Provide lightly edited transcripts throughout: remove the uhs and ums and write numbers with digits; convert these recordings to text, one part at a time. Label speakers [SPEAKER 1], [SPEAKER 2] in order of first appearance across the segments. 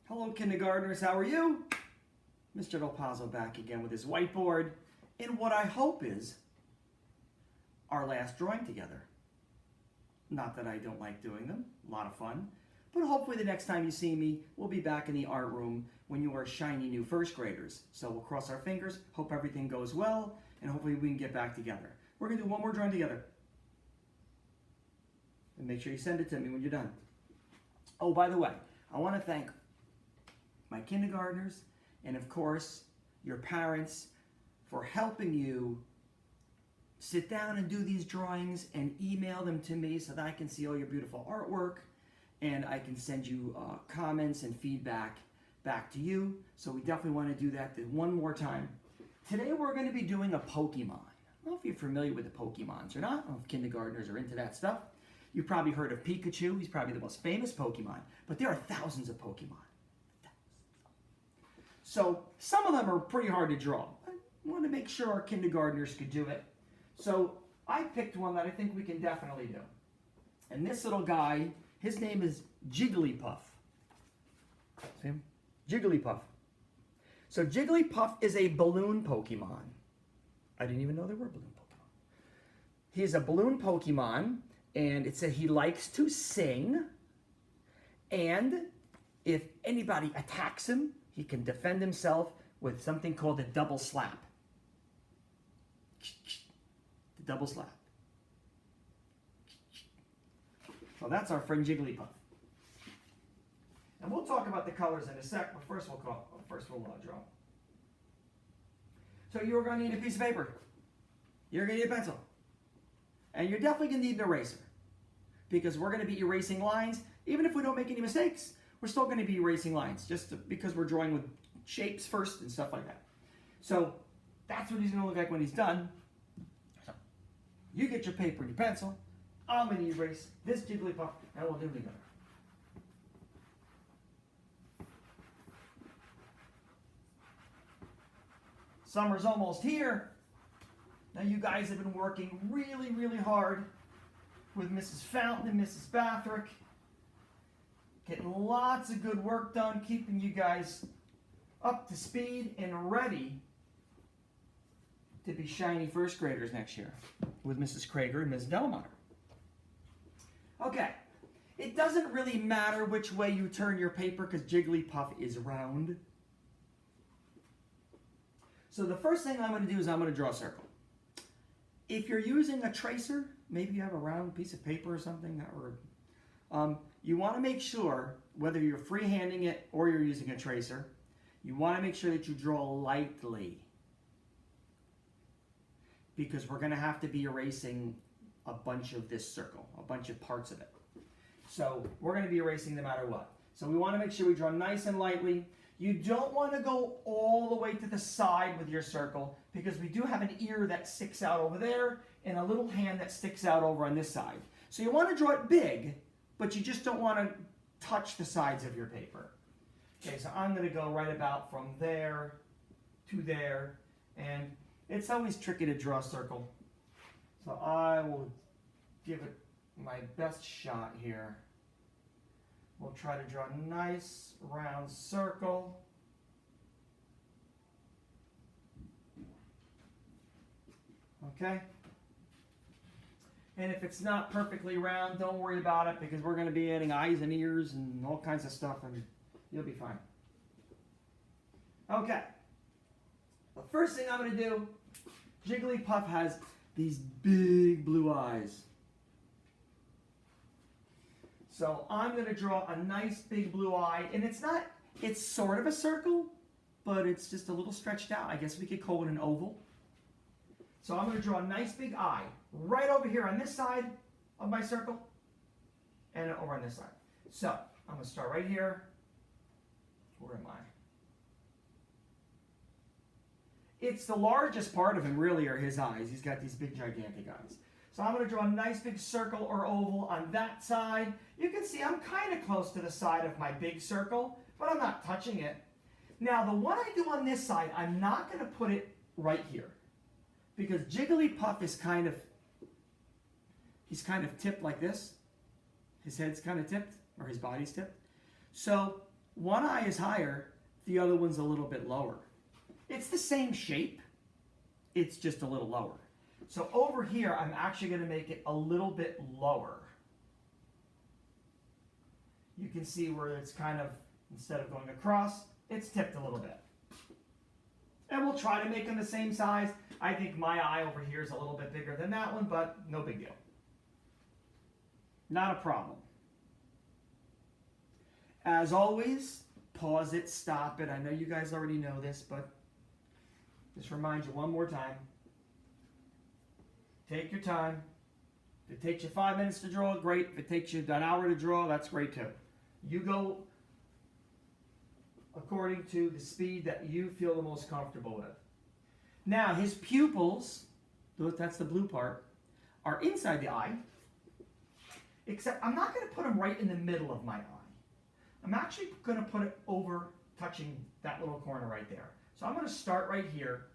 [SPEAKER 1] Hello, kindergartners, how are you? Mr. Del Pazzo back again with his whiteboard in what I hope is our last drawing together. Not that I don't like doing them, a lot of fun, but hopefully the next time you see me, we'll be back in the art room when you are shiny new first graders. So we'll cross our fingers, hope everything goes well, and hopefully we can get back together. We're gonna do one more drawing together. And make sure you send it to me when you're done. Oh, by the way, I wanna thank my kindergartners, and of course, your parents for helping you sit down and do these drawings and email them to me so that I can see all your beautiful artwork and I can send you comments and feedback back to you. So we definitely want to do that one more time. Today we're going to be doing a Pokemon. I don't know if you're familiar with the Pokemons or not. I don't know if kindergartners are into that stuff. You've probably heard of Pikachu. He's probably the most famous Pokemon, but there are thousands of Pokemon. So some of them are pretty hard to draw. I want to make sure our kindergartners could do it. So I picked one that I think we can definitely do. And this little guy, his name is Jigglypuff. See him? Jigglypuff. So Jigglypuff is a balloon Pokemon. I didn't even know there were balloon Pokemon. He is a balloon Pokemon, and it said he likes to sing. And if anybody attacks him, he can defend himself with something called a double slap. The double slap. So that's our friend Jigglypuff. And we'll talk about the colors in a sec, but first we'll draw. So you're going to need a piece of paper. You're going to need a pencil. And you're definitely going to need an eraser. Because we're going to be erasing lines. Even if we don't make any mistakes, we're still going to be erasing lines. Because we're drawing with shapes first and stuff like that. So that's what he's going to look like when he's done. So you get your paper and your pencil. I'm going to erase this Jigglypuff, and we'll do it together. Summer's almost here. Now you guys have been working really, really hard with Mrs. Fountain and Mrs. Bathrick. Getting lots of good work done, keeping you guys up to speed and ready to be shiny first graders next year with Mrs. Krager and Ms. Delmeyer. Okay, it doesn't really matter which way you turn your paper because Jigglypuff is round. So the first thing I'm going to do is I'm going to draw a circle. If you're using a tracer, maybe you have a round piece of paper or something, you want to make sure, whether you're freehanding it or you're using a tracer, you want to make sure that you draw lightly. Because we're going to have to be erasing a bunch of this circle, a bunch of parts of it. So we're going to be erasing no matter what. So we want to make sure we draw nice and lightly. You don't want to go all the way to the side with your circle because we do have an ear that sticks out over there and a little hand that sticks out over on this side. So you want to draw it big, but you just don't want to touch the sides of your paper. Okay, so I'm going to go right about from there to there, and it's always tricky to draw a circle. So I will give it my best shot here. We'll try to draw a nice round circle. Okay? And if it's not perfectly round, don't worry about it because we're going to be adding eyes and ears and all kinds of stuff and you'll be fine. Okay. The first thing I'm going to do, Jigglypuff has these big blue eyes. So I'm going to draw a nice big blue eye, and it's sort of a circle, but it's just a little stretched out. I guess we could call it an oval. So I'm going to draw a nice big eye right over here on this side of my circle and over on this side. So I'm going to start right here. Where am I? It's the largest part of him really are his eyes. He's got these big gigantic eyes. So I'm going to draw a nice big circle or oval on that side. You can see I'm kind of close to the side of my big circle, but I'm not touching it. Now the one I do on this side, I'm not going to put it right here. Because Jigglypuff is he's kind of tipped like this. His head's kind of tipped, or his body's tipped. So one eye is higher, the other one's a little bit lower. It's the same shape, it's just a little lower. So over here, I'm actually going to make it a little bit lower. You can see where it's kind of, instead of going across, it's tipped a little bit. And we'll try to make them the same size. I think my eye over here is a little bit bigger than that one, but no big deal. Not a problem. As always, pause it, stop it. I know you guys already know this, but just remind you one more time. Take your time. If it takes you 5 minutes to draw, great. If it takes you an hour to draw, that's great too. You go according to the speed that you feel the most comfortable with. Now, his pupils, that's the blue part, are inside the eye, except I'm not going to put them right in the middle of my eye. I'm actually going to put it over, touching that little corner right there. So I'm going to start right here,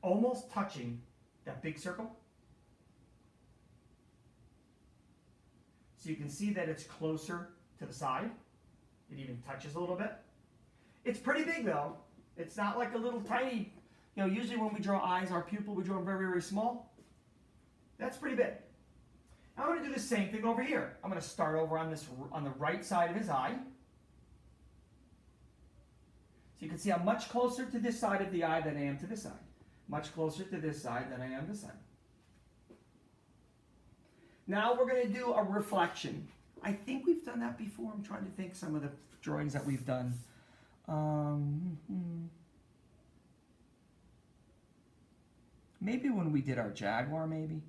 [SPEAKER 1] almost touching that big circle. So you can see that it's closer to the side. It even touches a little bit. It's pretty big though. It's not like a little tiny, usually when we draw eyes, our pupil, we draw them very, very small. That's pretty big. Now I'm going to do the same thing over here. I'm going to start over on the right side of his eye. So you can see I'm much closer to this side of the eye than I am to this side. Much closer to this side than I am this side. Now we're going to do a reflection. I think we've done that before. I'm trying to think some of the drawings that we've done. Maybe when we did our jaguar, maybe.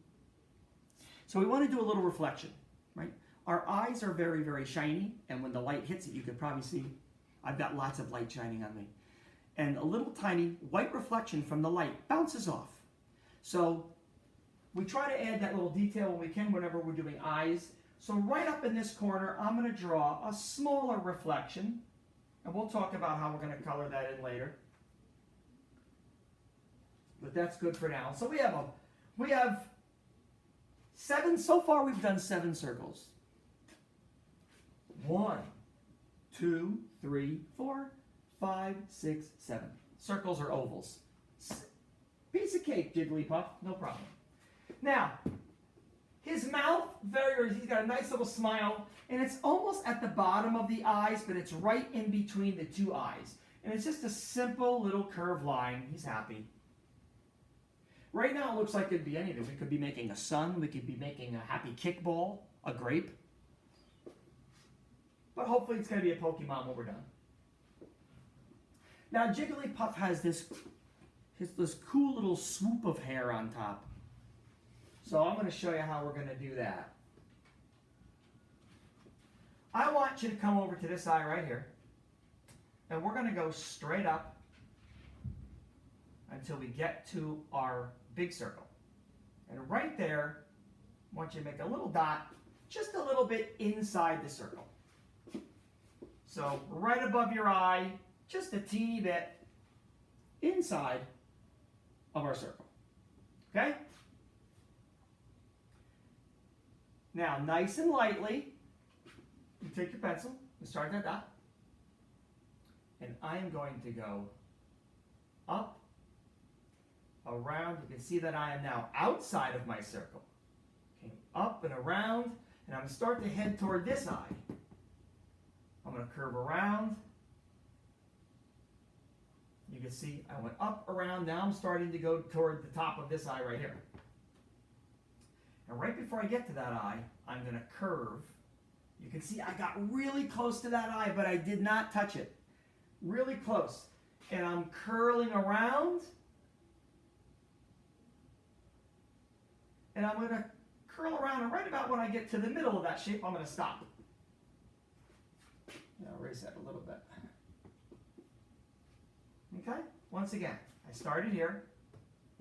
[SPEAKER 1] So we want to do a little reflection, right? Our eyes are very, very shiny, and when the light hits it, you can probably see I've got lots of light shining on me. And a little tiny white reflection from the light bounces off. So we try to add that little detail when we can whenever we're doing eyes. So right up in this corner, I'm going to draw a smaller reflection. And we'll talk about how we're going to color that in later. But that's good for now. So we have 7, so far we've done 7 circles. 1, 2, 3, 4, 5, 6, 7. Circles or ovals. Piece of cake, Jigglypuff, no problem. Now, his mouth, he's got a nice little smile, and it's almost at the bottom of the eyes, but it's right in between the 2 eyes. And it's just a simple little curved line. He's happy. Right now it looks like it could be anything. We could be making a sun, we could be making a happy kickball, a grape. But hopefully it's going to be a Pokemon when we're done. Now Jigglypuff has this cool little swoop of hair on top. So I'm going to show you how we're going to do that. I want you to come over to this eye right here. And we're going to go straight up until we get to our big circle. And right there, I want you to make a little dot just a little bit inside the circle. So right above your eye, just a teeny bit inside of our circle. Okay? Now, nice and lightly, you take your pencil and start that dot. And I am going to go up, around. You can see that I am now outside of my circle. Okay, up and around, and I'm going to start to head toward this eye. I'm going to curve around. You can see I went up, around. Now I'm starting to go toward the top of this eye right here. And right before I get to that eye, I'm going to curve. You can see I got really close to that eye, but I did not touch it. Really close. And I'm curling around. And I'm going to curl around, and right about when I get to the middle of that shape, I'm going to stop. Now erase that a little bit. Okay? Once again, I started here,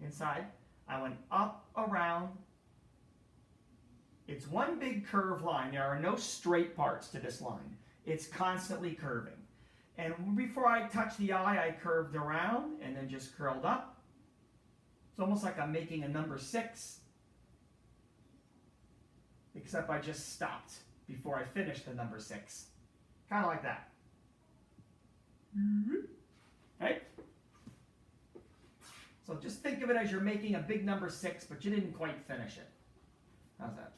[SPEAKER 1] inside. I went up, around. It's one big curved line. There are no straight parts to this line. It's constantly curving. And before I touched the eye, I curved around and then just curled up. It's almost like I'm making a number 6, except I just stopped before I finish the number 6. Kind of like that. Right? So just think of it as you're making a big number 6, but you didn't quite finish it. How's that?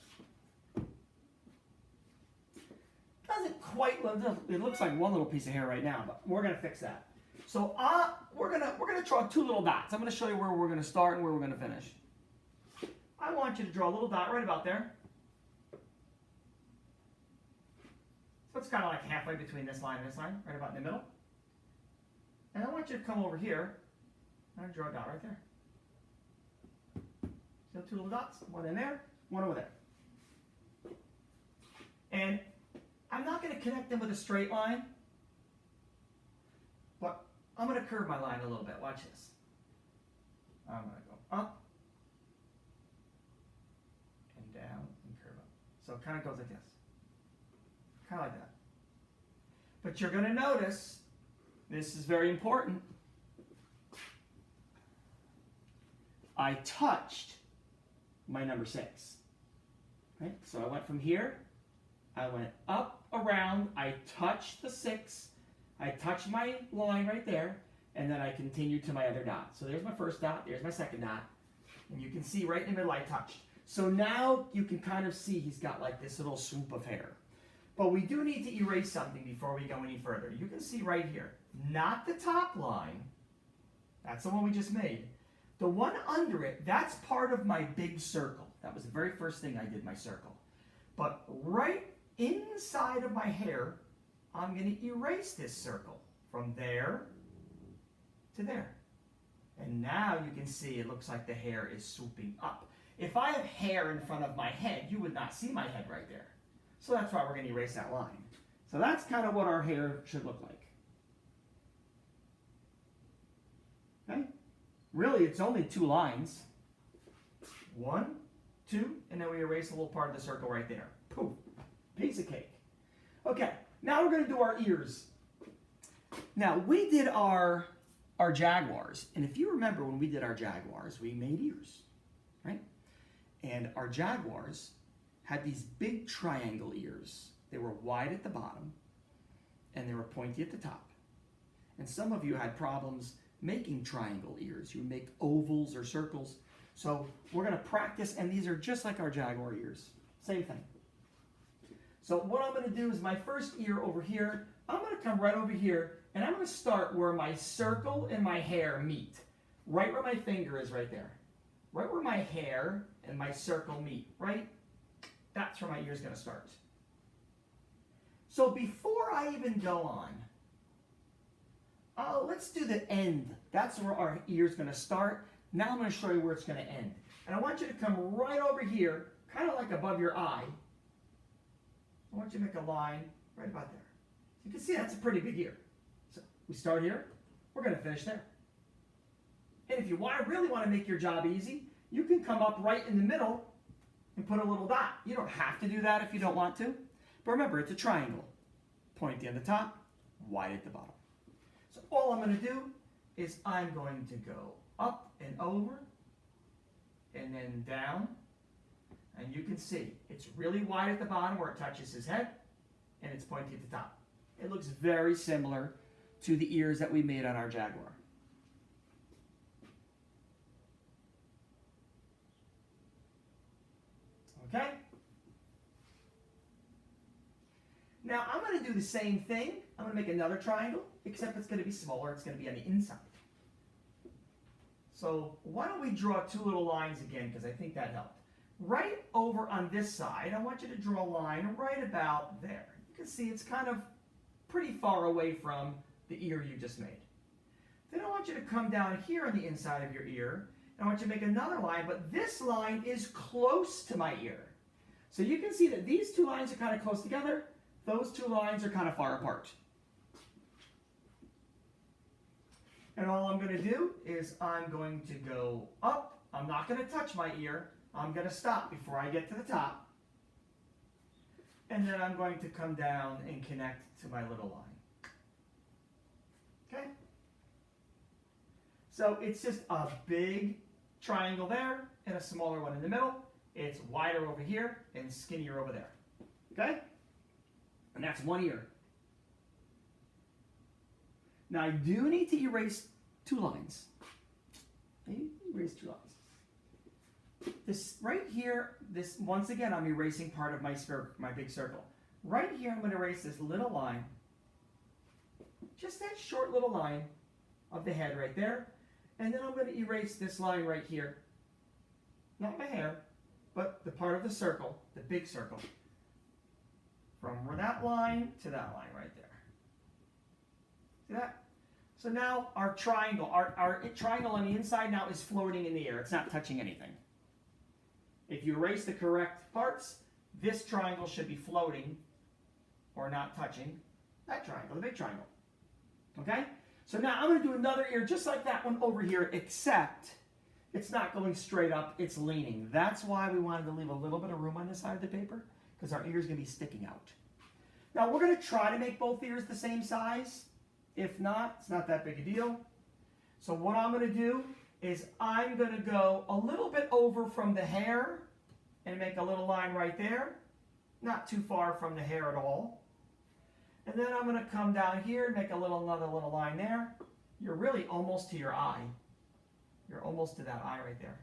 [SPEAKER 1] Doesn't quite, it looks like one little piece of hair right now, but we're going to fix that. So we're gonna draw 2 little dots. I'm going to show you where we're going to start and where we're going to finish. I want you to draw a little dot right about there. So it's kind of like halfway between this line and this line, right about in the middle. And I want you to come over here and draw a dot right there. So 2 little dots, one in there, one over there. And I'm not going to connect them with a straight line, but I'm going to curve my line a little bit. Watch this. I'm going to go up and down and curve up. So it kind of goes like this. Kind of like that. But you're going to notice, this is very important, I touched my number 6. Right? So I went from here, I went up, around, I touched the 6, I touched my line right there, and then I continued to my other dot. So there's my first dot, there's my second dot, and you can see right in the middle I touched. So now you can kind of see he's got like this little swoop of hair. But we do need to erase something before we go any further. You can see right here, not the top line, that's the one we just made. The one under it, that's part of my big circle. That was the very first thing I did, my circle. But right inside of my hair, I'm going to erase this circle from there to there. And now you can see it looks like the hair is swooping up. If I have hair in front of my head, you would not see my head right there. So that's why we're going to erase that line. So that's kind of what our hair should look like. Okay? Really, it's only 2 lines. 1, 2, and then we erase a little part of the circle right there. Poof. Piece of cake. Okay, now we're going to do our ears. Now, we did our jaguars, and if you remember when we did our jaguars, we made ears, right? And our jaguars had these big triangle ears. They were wide at the bottom, and they were pointy at the top. And some of you had problems making triangle ears. You would make ovals or circles. So we're going to practice, and these are just like our jaguar ears. Same thing. So what I'm going to do is my first ear over here, I'm going to come right over here, and I'm going to start where my circle and my hair meet. Right where my finger is right there. Right where my hair and my circle meet. Right? That's where my ear is going to start. So before I even go on, let's do the end. That's where our ear is going to start. Now I'm going to show you where it's going to end. And I want you to come right over here, kind of like above your eye. I want you to make a line right about there. You can see that's a pretty big ear. So we start here. We're going to finish there. And if you really want to make your job easy, you can come up right in the middle and put a little dot. You don't have to do that if you don't want to. But remember, it's a triangle. Pointy on the top, wide at the bottom. So all I'm going to do is I'm going to go up and over and then down. And you can see it's really wide at the bottom where it touches his head, and it's pointy at the top. It looks very similar to the ears that we made on our jaguar. Okay? Now I'm going to do the same thing. I'm going to make another triangle, except it's going to be smaller. It's going to be on the inside. So why don't we draw 2 little lines again, because I think that helped. Right over on this side, I want you to draw a line right about there. You can see it's kind of pretty far away from the ear you just made. Then I want you to come down here on the inside of your ear, and I want you to make another line, but this line is close to my ear. So you can see that these 2 lines are kind of close together. Those 2 lines are kind of far apart. And all I'm going to do is I'm going to go up. I'm not going to touch my ear. I'm going to stop before I get to the top. And then I'm going to come down and connect to my little line. Okay? So it's just a big triangle there and a smaller one in the middle. It's wider over here and skinnier over there. Okay? And that's one ear. Now I do need to erase 2 lines. Erase 2 lines. This right here, this once again I'm erasing part of my big circle. Right here I'm going to erase this little line. Just that short little line of the head right there. And then I'm going to erase this line right here. Not my hair, but the part of the circle, the big circle. From that line to that line right there. See that? So now our triangle, our triangle on the inside now is floating in the air. It's not touching anything. If you erase the correct parts, this triangle should be floating or not touching that triangle, the big triangle. Okay? So now I'm going to do another ear just like that one over here, except it's not going straight up, it's leaning. That's why we wanted to leave a little bit of room on this side of the paper, because our ear is going to be sticking out. Now we're going to try to make both ears the same size. If not, it's not that big a deal. So what I'm going to do is I'm going to go a little bit over from the hair and make a little line right there. Not too far from the hair at all. And then I'm going to come down here and make another little line there. You're really almost to your eye. You're almost to that eye right there.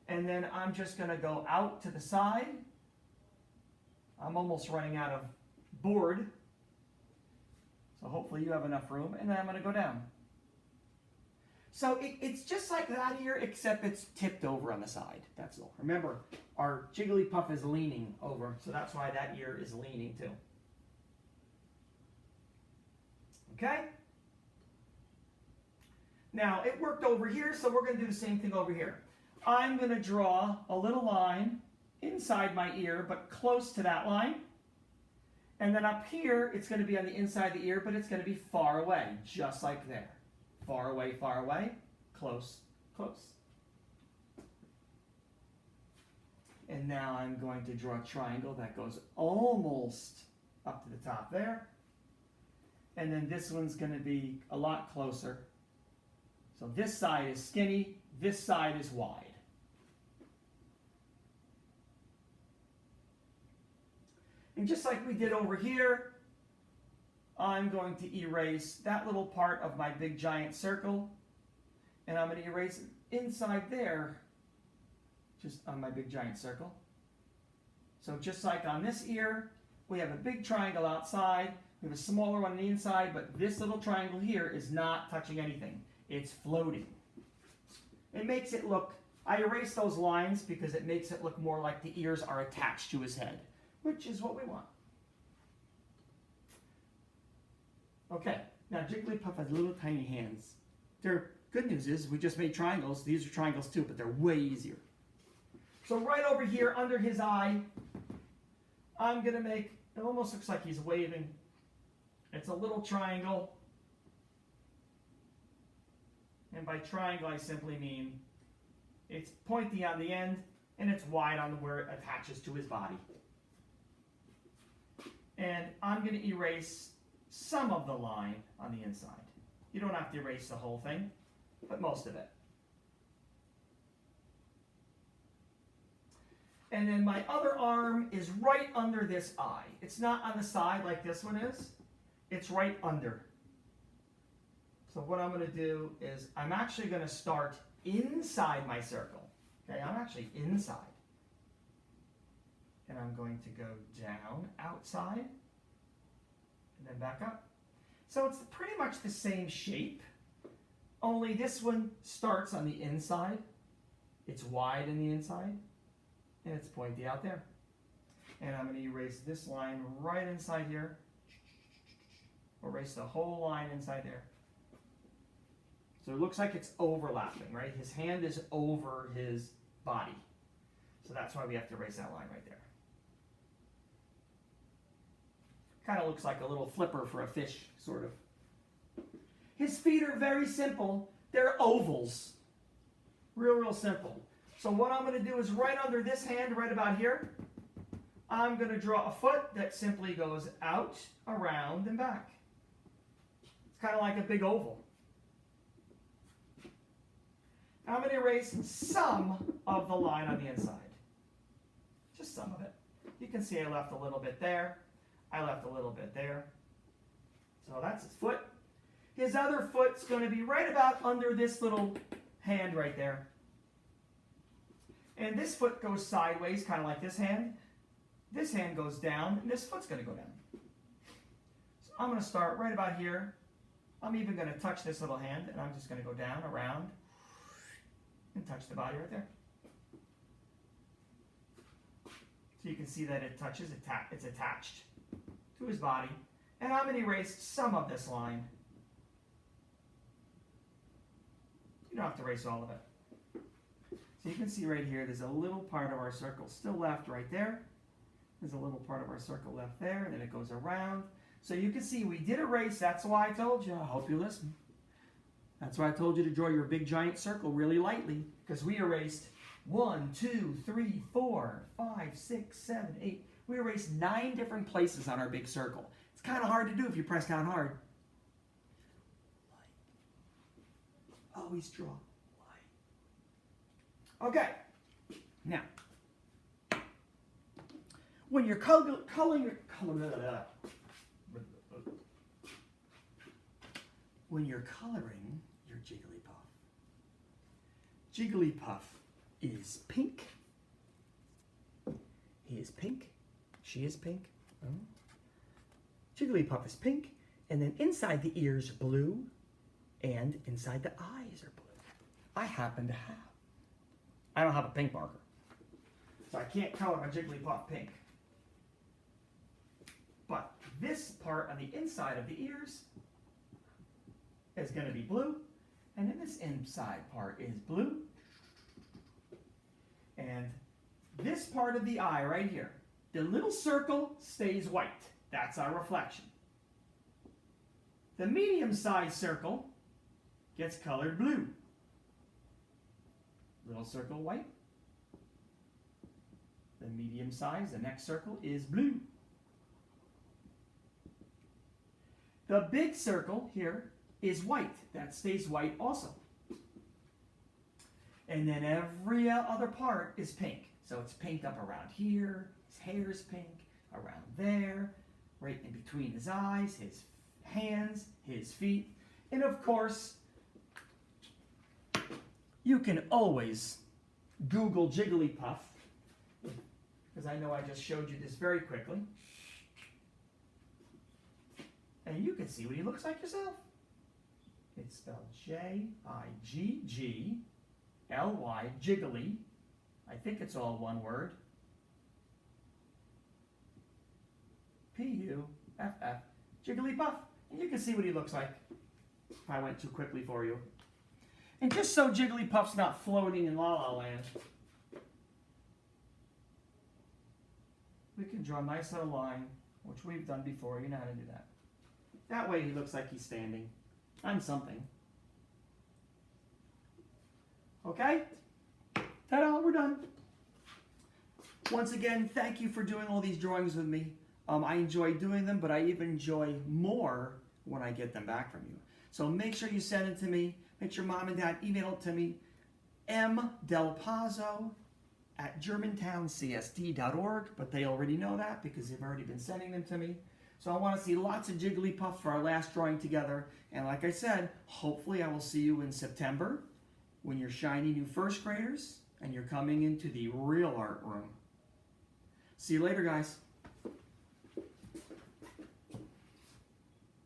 [SPEAKER 1] And then I'm just going to go out to the side. I'm almost running out of board. So hopefully you have enough room. And then I'm going to go down. So it's just like that here, except it's tipped over on the side. That's all. Remember, our Jigglypuff is leaning over, so that's why that ear is leaning too. Okay? Now, it worked over here, so we're going to do the same thing over here. I'm going to draw a little line inside my ear, but close to that line. And then up here, it's going to be on the inside of the ear, but it's going to be far away, just like there. Far away, close, close. And now I'm going to draw a triangle that goes almost up to the top there. And then this one's going to be a lot closer. So this side is skinny, this side is wide. And just like we did over here, I'm going to erase that little part of my big giant circle, and I'm going to erase it inside there, just on my big giant circle. So just like on this ear, we have a big triangle outside, we have a smaller one on the inside, but this little triangle here is not touching anything. It's floating. It makes it look, I erase those lines because it makes it look more like the ears are attached to his head, which is what we want. Okay, now Jigglypuff has little tiny hands. Their good news is we just made triangles. These are triangles too, but they're way easier. So right over here under his eye, I'm going to make, it almost looks like he's waving. It's a little triangle. And by triangle, I simply mean it's pointy on the end and it's wide on where it attaches to his body. And I'm going to erase some of the line on the inside. You don't have to erase the whole thing, but most of it. And then my other arm is right under this eye. It's not on the side like this one is. It's right under. So what I'm going to do is I'm actually going to start inside my circle. Okay, I'm actually inside. And I'm going to go down outside and then back up. So it's pretty much the same shape, only this one starts on the inside. It's wide in the inside and it's pointy out there. And I'm going to erase this line right inside here. Erase the whole line inside there. So it looks like it's overlapping, right? His hand is over his body. So that's why we have to erase that line right there. Kind of looks like a little flipper for a fish, sort of. His feet are very simple. They're ovals. Real simple. So what I'm going to do is right under this hand, right about here, I'm going to draw a foot that simply goes out, around, and back. It's kind of like a big oval. I'm going to erase some of the line on the inside. Just some of it. You can see I left a little bit there. I left a little bit there. So that's his foot. His other foot's going to be right about under this little hand right there. And this foot goes sideways, kind of like this hand. This hand goes down, and this foot's going to go down. So I'm going to start right about here. I'm even going to touch this little hand, and I'm just going to go down, around, and touch the body right there. So you can see that it touches, it's attached to his body. And I'm going to erase some of this line. You don't have to erase all of it. So you can see right here, there's a little part of our circle still left right there. There's a little part of our circle left there, and then it goes around. So you can see we did erase. That's why I told you. I hope you listen. That's why I told you to draw your big giant circle really lightly, because we erased 1, 2, 3, 4, 5, 6, 7, 8. We erased 9 different places on our big circle. It's kind of hard to do if you press down hard. Always draw light. Okay. Now, when you're coloring your Jigglypuff, Jigglypuff is pink. He is pink. She is pink. Oh. Jigglypuff is pink, and then inside the ears blue, and inside the eyes are blue. I happen to have. I don't have a pink marker, so I can't color my Jigglypuff pink. But this part on the inside of the ears is going to be blue, and then this inside part is blue, and this part of the eye right here, the little circle stays white. That's our reflection. The medium-sized circle gets colored blue. Little circle white. The medium size, the next circle is blue. The big circle here is white. That stays white also. And then every other part is pink. So it's pink up around here. His hair is pink. Around there. Right in between his eyes. His hands. His feet. And of course, you can always Google Jigglypuff, because I know I just showed you this very quickly. And you can see what he looks like yourself. It's spelled Jiggly, Jiggly. I think it's all one word. Puff, Jigglypuff. And you can see what he looks like if I went too quickly for you. And just so Jigglypuff's not floating in La La Land, we can draw a nice little line, which we've done before. You know how to do that. That way he looks like he's standing on something. Okay? Ta-da, we're done. Once again, thank you for doing all these drawings with me. I enjoy doing them, but I even enjoy more when I get them back from you. So make sure you send it to me. Make sure Mom and Dad email it to me. mdelpazzo@germantowncsd.org, but they already know that because they've already been sending them to me. So I want to see lots of Jigglypuff for our last drawing together. And like I said, hopefully I will see you in September when you're shiny new first graders and you're coming into the real art room. See you later, guys.